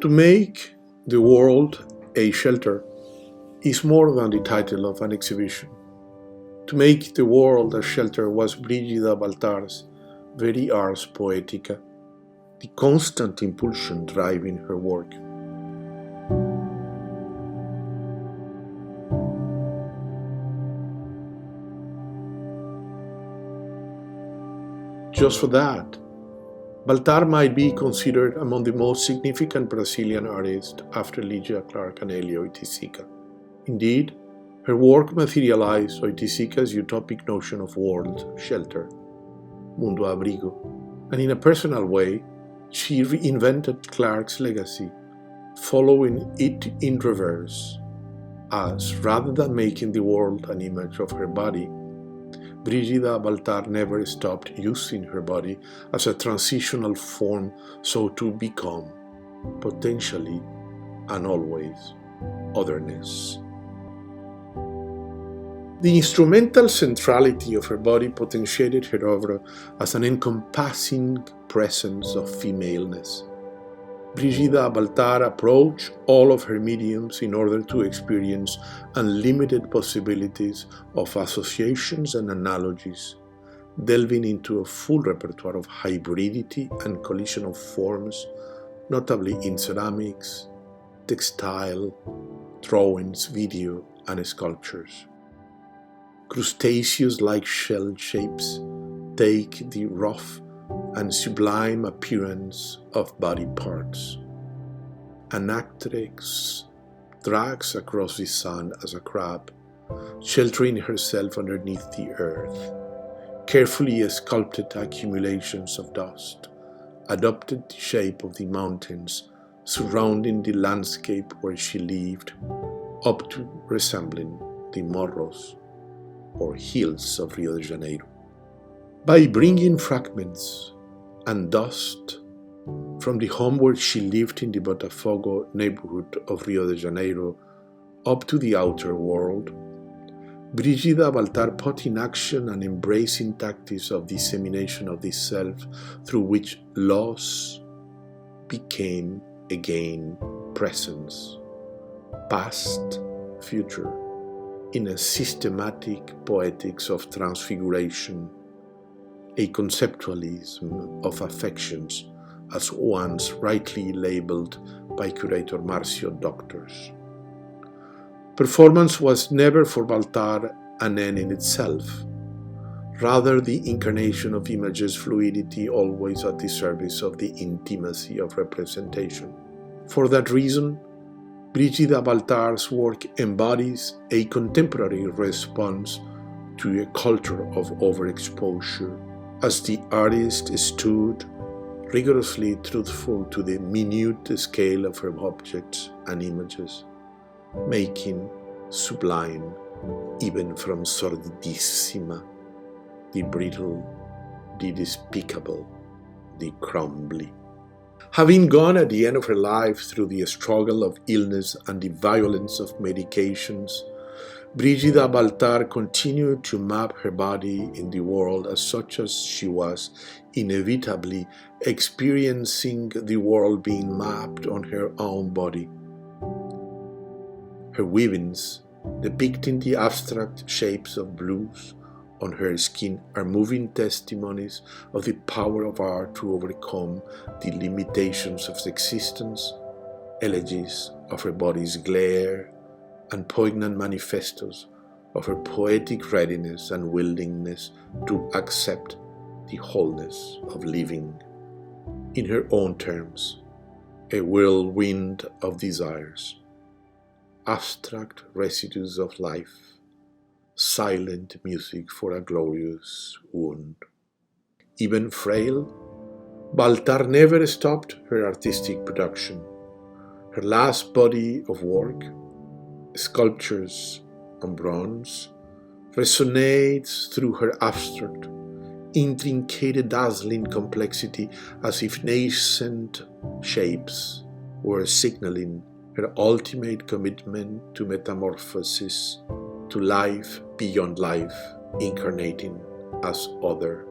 To make the world a shelter is more than the title of an exhibition. To make the world a shelter was Brígida Baltar's very ars poetica, the constant impulsion driving her work. Just for that, Baltar might be considered among the most significant Brazilian artists after Lygia Clark and Hélio Oiticica. Indeed, her work materialized Oiticica's utopic notion of world shelter, mundo abrigo, and in a personal way, she reinvented Clark's legacy, following it in reverse, as rather than making the world an image of her body, Brígida Baltar never stopped using her body as a transitional form so to become, potentially and always, otherness. The instrumental centrality of her body potentiated her oeuvre as an encompassing presence of femaleness. Brígida Baltar approached all of her mediums in order to experience unlimited possibilities of associations and analogies, delving into a full repertoire of hybridity and collision of forms, notably in ceramics, textile, drawings, video, and sculptures. Crustaceous-like shell shapes take the rough and sublime appearance of body parts. An actress drags across the sun as a crab, sheltering herself underneath the earth. Carefully sculpted accumulations of dust adopted the shape of the mountains surrounding the landscape where she lived, up to resembling the morros or hills of Rio de Janeiro. By bringing fragments and dust from the home where she lived in the Botafogo neighborhood of Rio de Janeiro up to the outer world, Brígida Baltar put in action an embracing tactics of dissemination of the self through which loss became again presence, past, future, in a systematic poetics of transfiguration, a conceptualism of affections as once rightly labeled by curator Marcio Doctors. Performance was never for Baltar an end in itself, rather the incarnation of images fluidity always at the service of the intimacy of representation. For that reason, Brígida Baltar's work embodies a contemporary response to a culture of overexposure, as the artist stood rigorously truthful to the minute scale of her objects and images, making sublime, even from sordidissima, the brittle, the despicable, the crumbly. Having gone at the end of her life through the struggle of illness and the violence of medications, Brígida Baltar continued to map her body in the world as such as she was inevitably experiencing the world being mapped on her own body. Her weavings, depicting the abstract shapes of blues on her skin, are moving testimonies of the power of art to overcome the limitations of existence, elegies of her body's glare, and poignant manifestos of her poetic readiness and willingness to accept the wholeness of living. In her own terms, a whirlwind of desires, abstract residues of life, silent music for a glorious wound. Even frail, Baltar never stopped her artistic production. Her last body of work, Sculptures on Bronze, resonates through her abstract, intricate, dazzling complexity, as if nascent shapes were signaling her ultimate commitment to metamorphosis, to life beyond life, incarnating as other.